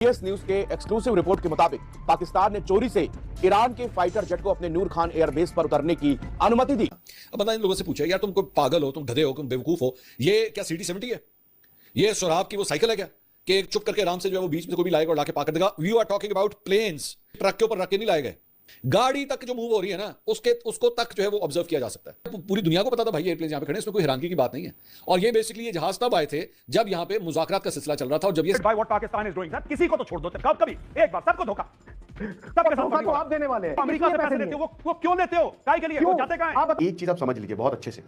CBS news के exclusive report के मुताबिक पाकिस्तान ने चोरी से ईरान के फाइटर जेट को अपने नूर खान एयरबेस पर उतरने की अनुमति दी। अब बंदा इन लोगों से पूछे, यार तुम कोई पागल हो, तुम गधे हो, तुम बेवकूफ हो, ये क्या CD-70 है? ये सोराब की वो साइकिल है क्या कि एक चुप करके आराम से जो है वो बीच में से कोई भी लाएगा और लाके पाकर देगा? We are talking about planes. Truck के ऊपर रख के नहीं लाए गए, गाड़ी तक जो मूव हो रही है ना उसको तक जो है वो ऑब्जर्व किया जा सकता है। पूरी दुनिया को पता था भाई एयरप्लेन यहाँ पे खड़े, इसमें कोई हैरानगी की बात नहीं है। और ये बेसिकली ये जहाज तब आए थे जब यहाँ पे मुज़ाकरात का सिलसिला चल रहा था। और जब ये व्हाट पाकिस्तान इज डूइंग, किसी को तो छोड़ दो कभी एक बार, सबको धोखा, सबके साथ तो आप देने वाले हैं। अमेरिका से पैसे लेते हो, वो क्यों लेते हो, काय के लिए, वो जाते कहां हैं? एक चीज आप समझ लीजिए बहुत अच्छे से,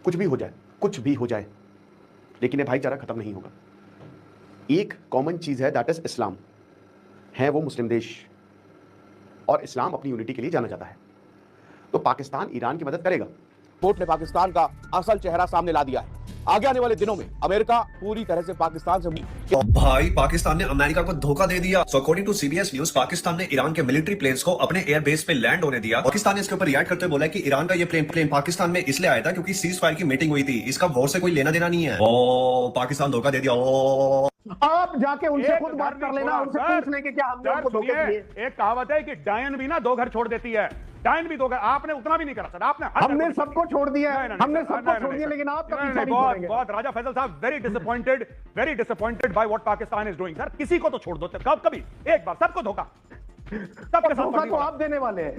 कुछ भी हो जाए लेकिन ये भाईचारा खत्म नहीं होगा। एक कॉमन चीज है, दैट इज इस्लाम। है वो मुस्लिम देश और इस्लाम अपनी यूनिटी के लिए जाना जाता है, तो पाकिस्तान ईरान की मदद करेगा। कोर्ट ने पाकिस्तान का असल चेहरा सामने ला दिया है। आगे आने वाले दिनों में अमेरिका पूरी तरह से पाकिस्तान से भाई पाकिस्तान ने अमेरिका को धोखा दे दिया। So according to CBS news, Pakistan ने ईरान के मिलिट्री प्लेन्स को अपने एयरबेस पे लैंड होने दिया। पाकिस्तान ने इसके ऊपर रिएक्ट करते हुए बोला कि ईरान का ये प्लेन पाकिस्तान में इसलिए आया था क्योंकि सीज फायर की मीटिंग हुई थी, इसका वॉर से कोई लेना देना नहीं है। ओ पाकिस्तान धोखा दे दिया। ओ आप जाके उनसे खुद बात कर लेना, उनसे पूछ लें कि क्या हमने उनको धोखे दिए। एक कहावत है कि डायन भी ना दो घर छोड़ देती है, डायन भी दो घर। आपने उतना भी नहीं करा सर, आपने हमने सबको छोड़ दिया, हमने सबको छोड़ दिया, लेकिन आप कभी नहीं छोड़ेंगे। बहुत राजा फैसल साहब very disappointed by what Pakistan is doing. Sir किसी को तो छोड़ दो कभी एक बार, सबको धोखा, सबके साथ धोखा तो आप देने वाले हैं।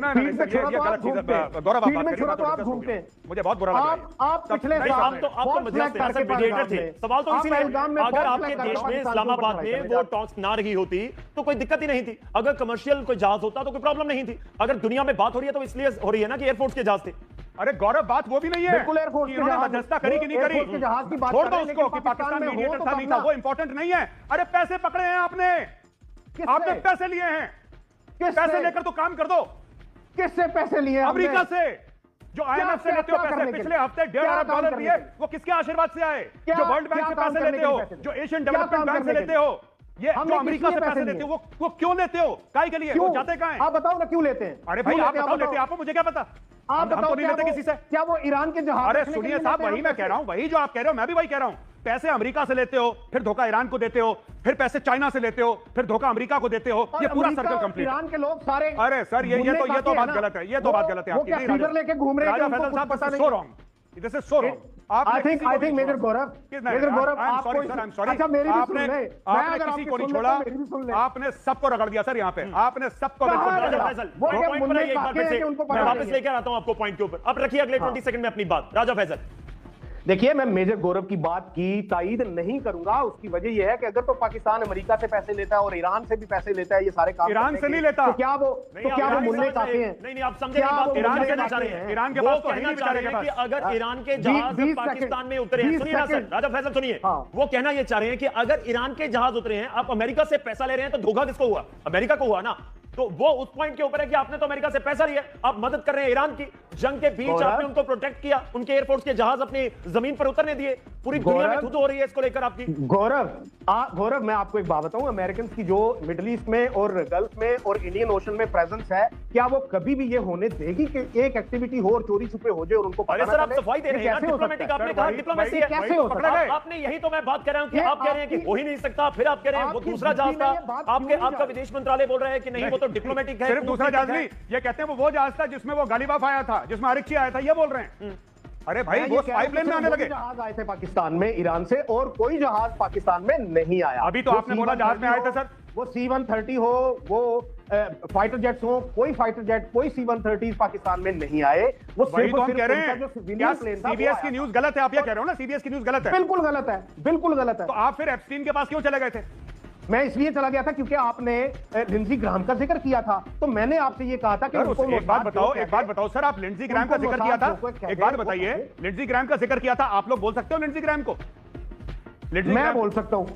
गौरव आप घूमते हैं, मुझे बहुत बुरा लगा। आप पिछले साल तो आप तो मीडिएटर थे। सवाल तो इसी में, अगर आपके देश में इस्लामाबाद में वो टॉक्स ना रही होती तो कोई दिक्कत ही नहीं थी। अगर कमर्शियल कोई जहाज होता तो कोई प्रॉब्लम नहीं थी। अगर दुनिया में बात हो रही है तो इसलिए हो रही है ना कि एयरफोर्स के जहाज थे। अरे गौरव, बात वो भी नहीं है, बिल्कुल एयरफोर्स के जहाज मध्यस्थता करी कि नहीं करी, छोड़ दो उसको कि पाकिस्तान मीडिएटर था नहीं था, वो इंपॉर्टेंट नहीं है। अरे पैसे पकड़े हैं आपने पैसे लिए हैं, पैसे लेकर तो काम कर दो। किससे पैसे लिए? अमेरिका से, जो IMF से लेते हो पैसे। पिछले हफ्ते $1.5 अरब दिए, वो किसके आशीर्वाद से आए? जो वर्ल्ड बैंक से पैसे लेते हो, जो एशियन डेवलपमेंट बैंक से लेते हो, ये जो अमेरिका से पैसे लेते हो, वो क्यों लेते हो, काय के लिए, वो जाते कहां हैं? आप बताओ ना क्यों लेते हैं? अरे भाई आप बताओ, लेते आपको, मुझे क्या पता, आप बताओ नहीं लेते किसी से। क्या वो ईरान के जहाज? अरे सुनिए साहब, वही मैं कह रहा हूं, वही जो आप कह रहे हो मैं भी वही कह रहा हूं। पैसे अमेरिका से लेते हो, फिर धोखा ईरान को देते हो, फिर पैसे चाइना से लेते हो, फिर धोखा अमेरिका को देते हो, ये पूरा सर्कल कंप्लीट। ईरान के लोग सारे, अरे सर ये तो बात गलत है, ये तो बात गलत है आपकी। फीडर लेके घूम रहे हैं, राजा फैसल साहब, this is so wrong, this is so wrong. I think major Gaurav आपको, अच्छा मेरी भी सुन ले, आपने किसी को नहीं छोड़ा, आपने सबको रगड़ दिया सर यहाँ पे, आपने सबको। मैं वापस लेकर आता हूँ आपको पॉइंट के ऊपर। अब रखिए अगले 20 सेकंड में अपनी बात। राजा फैसल, देखिए मैं मेजर गौरव की बात की तायीद नहीं करूंगा। उसकी वजह यह है कि अगर तो पाकिस्तान अमेरिका से पैसे लेता है और ईरान से भी पैसे लेता है, ये सारे काम ईरान से नहीं लेता, तो क्या वो मुन्ने काफी हैं? नहीं आप समझे ईरान के चाह रहे हैं, ईरान के पास तो कहना चाह रहे हैं कि अगर ईरान के जहाज पाकिस्तान में उतरे हैं, सुनिए ना सर, राजा फैसल सुनिए, वो कहना ये चाह रहे हैं कि अगर ईरान के जहाज उतरे हैं, आप अमेरिका से पैसा ले रहे हैं, तो धोखा किसको हुआ? अमेरिका को हुआ ना। तो वो उस पॉइंट के ऊपर है कि आपने तो अमेरिका से पैसा लिया, आप मदद कर रहे हैं ईरान की। जंग के बीच आपने उनको प्रोटेक्ट किया, उनके एयरफोर्स के जहाज अपनी जमीन पर उतरने दिए। पूरी दुनिया में धुत हो रही है इसको लेकर आपकी। गौरव मैं आपको एक बात बताऊं, अमेरिकन की जो मिडिल ईस्ट में और गल्फ में और इंडियन ओशन में प्रेजेंस है, क्या वो कभी भी ये होने देगी कि एक एक्टिविटी हो और चोरी छुपे हो जाए और उनको पता ना चले? आप सफाई दे रहे हैं, डिप्लोमेटिक आपने कहा डिप्लोमेसी है, कैसे हो सकता है? आपने यही तो मैं बात कर रहा हूं कि आप कह रहे हैं कि हो ही नहीं सकता, फिर आप कह रहे हैं वो दूसरा जहाज था। आपका विदेश मंत्रालय बोल रहा है कि नहीं वो तो डिप्लोमेटिक है। दूसरा जहाज नहीं, ये कहते हैं वो जहाज था जिसमें वो गालिबाफ आया था, जिसमें आरिक्ची आया था, ये बोल रहे हैं। अरे भाई वो पाइपलाइन में आने लगे। जहाज आए थे पाकिस्तान में ईरान से, और कोई जहाज पाकिस्तान में नहीं आया। अभी तो आपने बोला जहाज में आए थे सर। वो C-130 हो, वो फाइटर जेट्स हो, कोई फाइटर जेट, कोई C-130 पाकिस्तान में नहीं आए। वो वही तो हम कह रहे हैं, क्या CBS की न्यूज गलत है? आप ये कह रहे हो ना CBS की न्यूज गलत है? बिल्कुल गलत है, बिल्कुल गलत है। तो आप फिर एप्स्टीन के पास क्यों चले गए थे? मैं इसलिए चला गया था क्योंकि आपने लिंडजी ग्राहम का जिक्र किया था, तो मैंने आपसे ये कहा था कि एक बात बताओ सर, आप लिंडजी ग्राहम का जिक्र किया था, एक बात बताइए, लिंडजी ग्राहम का जिक्र किया था, आप लोग बोल सकते हो लिंडजी ग्राहम को? मैं बोल सकता हूं,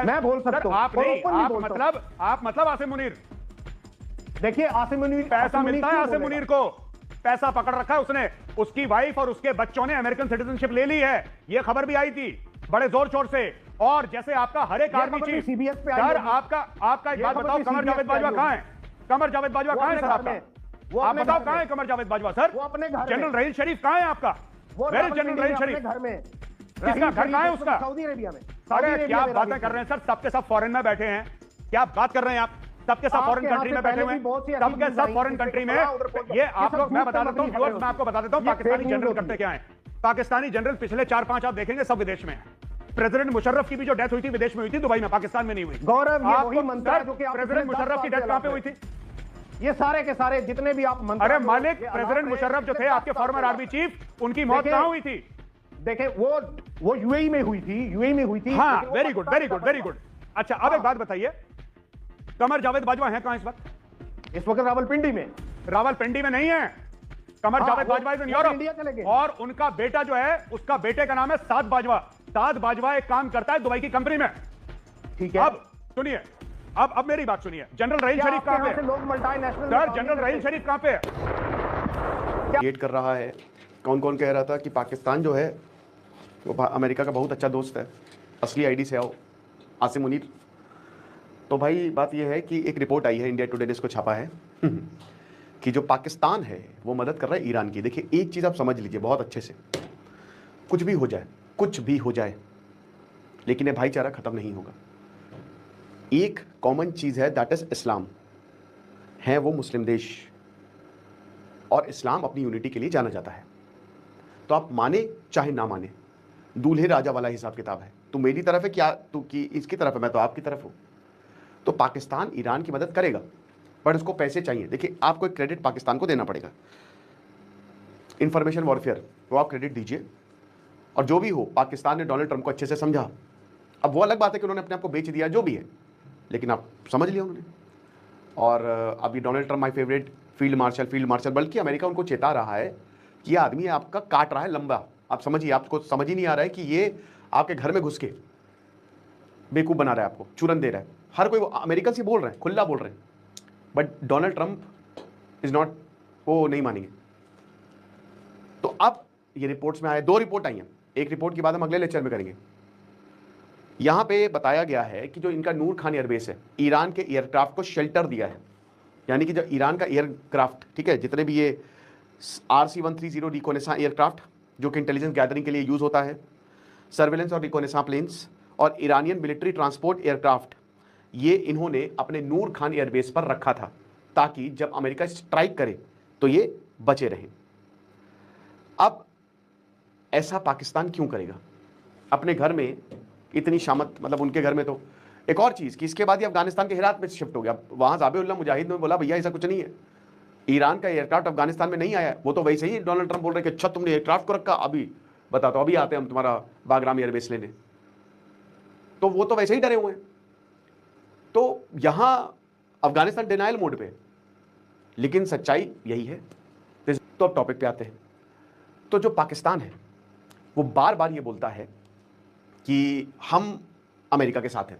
मैं बोल सकता हूं। आप नहीं, आप मतलब आसिम मुनीर। देखिए आसिम मुनीर, पैसा मिलता है आसिम मुनीर को, पैसा पकड़ रखा है उसने, उसकी वाइफ और उसके बच्चों ने अमेरिकन सिटीजनशिप ले ली है, ये खबर भी आई थी बड़े जोर शोर से। और जैसे आपका हर एक आर्मी चीफ, सर आपका एक बात बताओ, कमर जावेद बाजवा कहां है? कमर जावेद बाजवा कहां है सर आपका? आप बताओ कहां है कमर जावेद बाजवा सर? वो अपने घर। जनरल रहील शरीफ कहां है आपका? वेयर इज जनरल रहील शरीफ? घर में। किसका घर कहां है उसका? सऊदी अरेबिया में। अरे क्या बातें कर रहे हैं सर, सबके सब फॉरेन में बैठे हैं, क्या बात कर रहे हैं आप? सबके सब फॉरेन कंट्री में बैठे हुए हैं, सबके सब फॉरेन कंट्री में। ये आप लोग, मैं बता देता हूं व्यूअर्स, मैं आपको बता देता हूं पाकिस्तानी जनरल करते क्या है। पाकिस्तानी जनरल पिछले 4-5 आप देखेंगे सब विदेश में है। प्रेसिडेंट मुशर्रफ की भी जो डेथ हुई थी विदेश में हुई थी, दुबई में, पाकिस्तान में नहीं हुई। गौरव, ये वही मंत्र है जो कि प्रेसिडेंट मुशर्रफ की डेथ कहां पे हुई थी? ये सारे के सारे जितने भी आप मंत्र, अरे मालिक, प्रेसिडेंट मुशर्रफ जो थे आपके फॉर्मर आर्मी चीफ, उनकी मौत कहां हुई थी? देखें, वो यूएई में हुई थी, यूएई में हुई थी। हाँ, very good, very good, very good. अच्छा, अब एक बात बताइए, कमर जावेद बाजवा है कहां इस वक्त? इस वक्त रावलपिंडी में। रावलपिंडी में नहीं है, Qamar Javed Bajwa is in Europe. India चले गए। और उनका बेटा जो है, उसका बेटे का नाम है साद बाजवा। साद बाजवा एक काम करता है दुबई की कंपनी में। ठीक है, अब सुनिए, अब मेरी बात सुनिए। जनरल रहील शरीफ कहां पे? लोग मल्टीनेशनल सर, जनरल रहील शरीफ कहां पे है? क्रिएट कर रहा है। कौन कौन कह रहा था कि पाकिस्तान जो है वो अमेरिका का बहुत अच्छा दोस्त है, असली आईडी से आओ, आसिम मुनीर। तो भाई बात यह है कि एक रिपोर्ट आई है, इंडिया टुडे ने इसको छापा है कि जो पाकिस्तान है वो मदद कर रहा है ईरान की। देखिए, एक चीज़ आप समझ लीजिए बहुत अच्छे से, कुछ भी हो जाए, कुछ भी हो जाए, लेकिन ये भाईचारा खत्म नहीं होगा। एक कॉमन चीज़ है, दैट इज इस्लाम। है वो मुस्लिम देश, और इस्लाम अपनी यूनिटी के लिए जाना जाता है। तो आप माने चाहे ना माने, दूल्हे राजा वाला हिसाब किताब है। तू मेरी तरफ है क्या, तू की इसकी तरफ है, मैं तो आपकी तरफ हूं। तो पाकिस्तान ईरान की मदद करेगा, पर उसको पैसे चाहिए। देखिए, आपको एक क्रेडिट पाकिस्तान को देना पड़ेगा, इंफॉर्मेशन वॉरफेयर, वो आप क्रेडिट दीजिए। और जो भी हो, पाकिस्तान ने डोनाल्ड ट्रंप को अच्छे से समझा। अब वो अलग बात है कि उन्होंने अपने आप को बेच दिया, जो भी है, लेकिन आप समझ लिया उन्होंने। और अभी Donald Trump my favourite field marshal, बल्कि अमेरिका उनको चेता रहा है कि ये आदमी आपका काट रहा है लंबा। आप समझिए, आपको समझ ही नहीं आ रहा है कि ये आपके घर में घुस के बेवकूफ़ बना रहा है, आपको चूरन दे रहा है। हर कोई अमेरिकन से बोल रहे हैं, खुला बोल रहे हैं, but Donald Trump is not, वो नहीं मानेंगे। तो अब ये रिपोर्ट्स में आए, 2 रिपोर्ट आई हैं। एक रिपोर्ट की बात हम अगले लेक्चर में करेंगे। यहां पे बताया गया है कि जो इनका नूर खान एयरबेस है, ईरान के एयरक्राफ्ट को शेल्टर दिया है। यानी कि जो ईरान का एयरक्राफ्ट, ठीक है, जितने भी ये RC-130 रिकोनेसा एयरक्राफ्ट जो कि इंटेलिजेंस गैदरिंग के लिए यूज होता है, सर्वेलेंस और रिकोनेसा प्लेन्स, और ईरानियन मिलिट्री ट्रांसपोर्ट एयरक्राफ्ट, ये इन्होंने अपने नूर खान एयरबेस पर रखा था, ताकि जब अमेरिका स्ट्राइक करे तो ये बचे रहें। अब ऐसा पाकिस्तान क्यों करेगा? अपने घर में इतनी शामत, मतलब उनके घर में। तो एक और चीज़ कि इसके बाद ये अफगानिस्तान के हेरात में शिफ्ट हो गया। वहाँ ज़ाबिउल्लाह मुजाहिद ने बोला, भैया ऐसा कुछ नहीं है, ईरान का एयरक्राफ्ट अफगानिस्तान में नहीं आया। वो तो वैसे ही डोनाल्ड ट्रंप बोल रहे कि अच्छा तुमने एयरक्राफ्ट को रखा, अभी बता दो, अभी आते हैं हम तुम्हारा बागराम एयरबेस लेने। तो वो तो वैसे ही डरे हुए हैं। तो यहाँ अफगानिस्तान डिनाइल मोड पे, लेकिन सच्चाई यही है। तो अब टॉपिक पे आते हैं। तो जो पाकिस्तान है वो बार बार ये बोलता है कि हम अमेरिका के साथ हैं।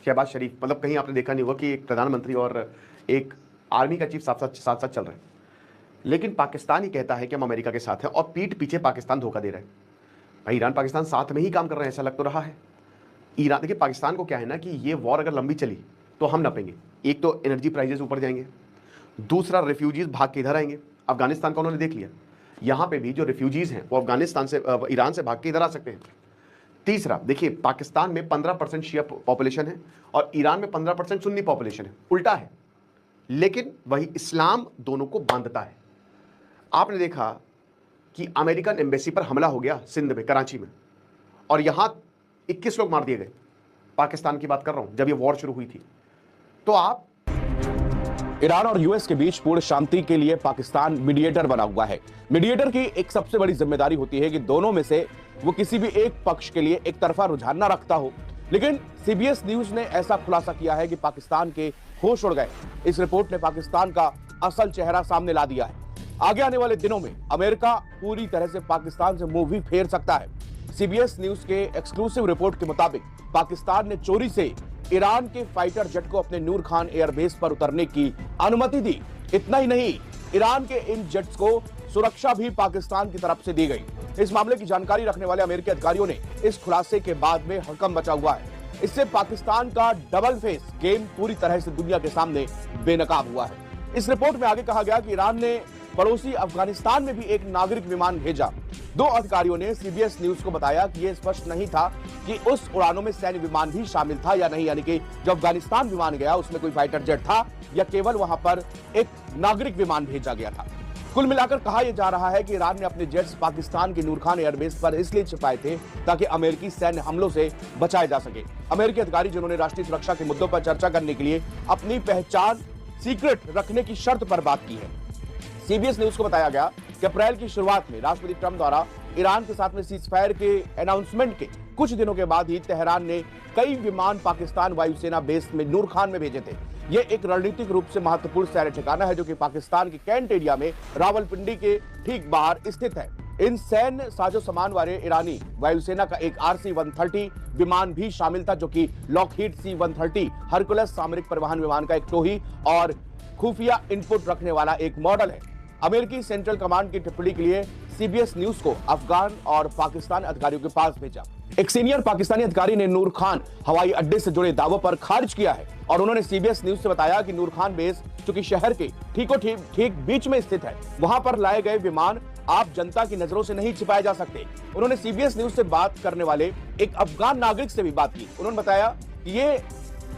शहबाज शरीफ, मतलब कहीं आपने देखा नहीं होगा कि एक प्रधानमंत्री और एक आर्मी का चीफ साथ साथ चल रहे हैं, लेकिन पाकिस्तान ही कहता है कि हम अमेरिका के साथ हैं, और पीठ पीछे पाकिस्तान धोखा दे रहा है। भाई, ईरान पाकिस्तान साथ में ही काम कर रहे हैं, ऐसा लग तो रहा है। ईरान, देखिए, पाकिस्तान को क्या है ना कि ये वॉर अगर लंबी चली तो हम नपेंगे। एक तो एनर्जी प्राइजेस ऊपर जाएंगे, दूसरा रेफ्यूजीज भाग के इधर आएंगे। अफगानिस्तान का उन्होंने देख लिया, यहाँ पे भी जो रेफ्यूजीज हैं वो अफगानिस्तान से, ईरान से भाग के इधर आ सकते हैं। तीसरा, देखिए, पाकिस्तान में 15% शिया पॉपुलेशन है और ईरान में 15% सुन्नी पॉपुलेशन है, उल्टा है, लेकिन वही इस्लाम दोनों को बांधता है। आपने देखा कि अमेरिकन एम्बेसी पर हमला हो गया सिंध में, कराची में, और यहां 21 लोग मार दिए गए। पाकिस्तान की बात कर रहा हूं, जब ये वॉर शुरू हुई थी। तो आप, ईरान और यूएस के बीच पूर्ण शांति के लिए पाकिस्तान मीडिएटर बना हुआ है। मीडिएटर की एक सबसे बड़ी जिम्मेदारी होती है कि दोनों में से वो किसी भी एक पक्ष के लिए एक तरफा रुझान न रखता हो। लेकिन सीबीएस न्यूज ने ऐसा खुलासा किया है कि पाकिस्तान के होश उड़ गए। इस रिपोर्ट ने पाकिस्तान का असल चेहरा सामने ला दिया है। आगे आने वाले दिनों में अमेरिका पूरी तरह से पाकिस्तान से मुंह भी फेर सकता है। सीबीएस न्यूज के एक्सक्लूसिव रिपोर्ट के मुताबिक पाकिस्तान ने चोरी से ईरान के फाइटर जेट को अपने नूर खान एयरबेस पर उतरने की अनुमति दी। इतना ही नहीं, ईरान के इन जेट्स को सुरक्षा भी पाकिस्तान की तरफ से दी गई। इस मामले की जानकारी रखने वाले अमेरिकी अधिकारियों ने इस खुलासे के बाद में हड़कंप मचा हुआ है। इससे पाकिस्तान का डबल फेस गेम पूरी तरह से दुनिया के सामने बेनकाब हुआ है। इस रिपोर्ट में आगे कहा गया कि ईरान ने पड़ोसी अफगानिस्तान में भी एक नागरिक विमान भेजा दो अधिकारियों ने सीबीएस न्यूज को बताया कि यह स्पष्ट नहीं था कि उस उड़ानों में सैन्य विमान भी शामिल था या नहीं, यानी कि जो अफगानिस्तान विमान गया उसमें कोई फाइटर जेट था या केवल वहां पर एक नागरिक विमान भेजा गया था। कुल मिलाकर कहा यह जा रहा है कि ईरान ने अपने जेट्स पाकिस्तान के नूर खान एयरबेस पर इसलिए छिपाए थे ताकि अमेरिकी सैन्य हमलों से बचाए जा सके। अमेरिकी अधिकारी जिन्होंने राष्ट्रीय सुरक्षा के मुद्दों पर चर्चा करने के लिए अपनी पहचान सीक्रेट रखने की शर्त पर बात की है। सीबीएस न्यूज को बताया गया कि अप्रैल की शुरुआत में राष्ट्रपति ट्रंप द्वारा ईरान के साथ में सीजफायर के अनाउंसमेंट के कुछ दिनों के बाद ही तेहरान ने कई विमान पाकिस्तान वायुसेना बेस में नूर खान में भेजे थे। यह एक रणनीतिक रूप से महत्वपूर्ण सैन्य ठिकाना है जो कि पाकिस्तान के कैंट एरिया में रावलपिंडी के ठीक बाहर स्थित है। इन सैन्य साजो सामान वाले ईरानी वायुसेना का एक RC-130 विमान भी शामिल था जो कि लॉकहीड C-130 हरकुलस सामरिक परिवहन विमान का एक टोही और खुफिया इनपुट रखने वाला एक मॉडल है। अमेरिकी सेंट्रल कमांड की टिप्पणी के लिए सीबीएस न्यूज को अफगान और पाकिस्तान अधिकारियों के पास भेजा। एक सीनियर पाकिस्तानी अधिकारी ने नूर खान हवाई अड्डे से जुड़े दावों पर खारिज किया है और उन्होंने सीबीएस न्यूज से बताया कि नूर खान बेस जो कि शहर के ठीक बीच में स्थित है, वहां पर लाए गए विमान आप जनता की नजरों से नहीं छिपाए जा सकते। उन्होंने सीबीएस न्यूज से बात करने वाले एक अफगान नागरिक से भी बात की। उन्होंने बताया कि ये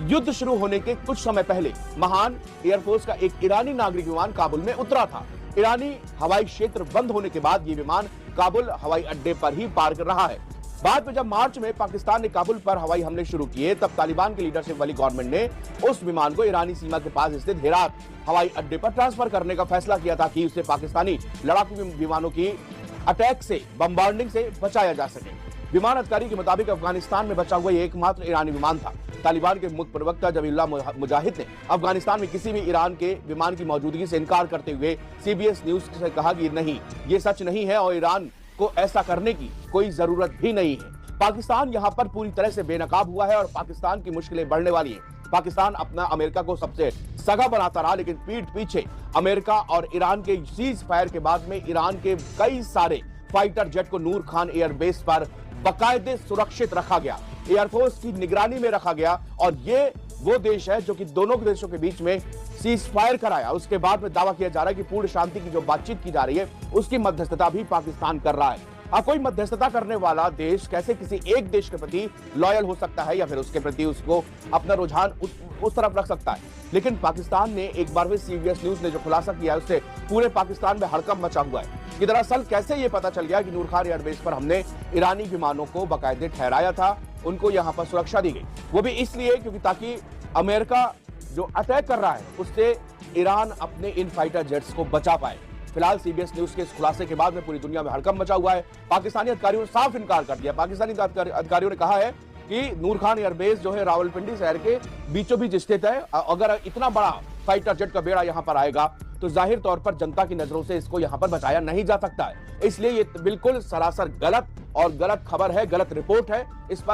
युद्ध शुरू होने के कुछ समय पहले महान एयरफोर्स का एक ईरानी नागरिक विमान काबुल में उतरा था। ईरानी हवाई क्षेत्र बंद होने के बाद ये विमान काबुल हवाई अड्डे पर ही पार्क रहा है। बाद में जब मार्च में पाकिस्तान ने काबुल पर हवाई हमले शुरू किए तब तालिबान की लीडरशिप वाली गवर्नमेंट ने उस विमान को ईरानी सीमा के पास स्थित हेरात हवाई अड्डे पर ट्रांसफर करने का फैसला किया ताकि उसे पाकिस्तानी लड़ाकू विमानों की अटैक से बम्बार्डिंग से बचाया जा सके। विमान अधिकारी के मुताबिक अफगानिस्तान में बचा हुआ ये एकमात्र ईरानी विमान था। तालिबान के मुख्य प्रवक्ता जबीउल्लाह मुजाहिद ने अफगानिस्तान में किसी भी ईरान के विमान की मौजूदगी से इनकार करते हुए सीबीएस न्यूज से कहा कि नहीं, ये सच नहीं है और ईरान को ऐसा करने की कोई जरूरत भी नहीं है। पाकिस्तान यहाँ पर पूरी तरह से बेनकाब हुआ है और पाकिस्तान की मुश्किलें बढ़ने वाली हैं। पाकिस्तान अपना अमेरिका को सबसे सगा बनाता रहा, लेकिन पीठ पीछे अमेरिका और ईरान के सीज फायर के बाद में ईरान के कई सारे फाइटर जेट को नूर खान एयरबेस पर बाकायदे सुरक्षित रखा गया, एयरफोर्स की निगरानी में रखा गया और ये वो देश है जो कि दोनों देशों के बीच में सीज फायर कराया। उसके बाद में दावा किया जा रहा है कि पूर्ण शांति की जो बातचीत की जा रही है उसकी मध्यस्थता भी पाकिस्तान कर रहा है। कोई मध्यस्थता करने वाला देश कैसे किसी एक देश के प्रति लॉयल हो सकता है या फिर उसके प्रति उसको अपना रुझान उस तरफ रख सकता है। लेकिन पाकिस्तान ने एक बार भी सीबीएस न्यूज ने जो खुलासा किया है उससे पूरे पाकिस्तान में हड़कंप मचा हुआ है कि दरअसल कैसे ये पता चल गया कि नूर खान एयरबेस पर हमने ईरानी विमानों को बाकायदे ठहराया था, उनको यहाँ पर सुरक्षा दी गई, वो भी इसलिए क्योंकि ताकि अमेरिका जो अटैक कर रहा है उससे ईरान अपने इन फाइटर जेट्स को बचा पाए। फिलहाल सीबीएस न्यूज के इस खुलासे के बाद में पूरी दुनिया में हड़कंप मचा हुआ है। पाकिस्तानी अधिकारियों ने साफ इनकार कर दिया। पाकिस्तानी अधिकारियों ने कहा है कि नूर खान एयरबेस जो है रावलपिंडी शहर के बीचों बीच स्थित है। अगर इतना बड़ा फाइटर जेट का बेड़ा यहाँ पर आएगा तो जाहिर तौर पर जनता की नजरों से इसको यहाँ पर बचाया नहीं जा सकता है। इसलिए ये बिल्कुल सरासर गलत खबर है, गलत रिपोर्ट है। इस पर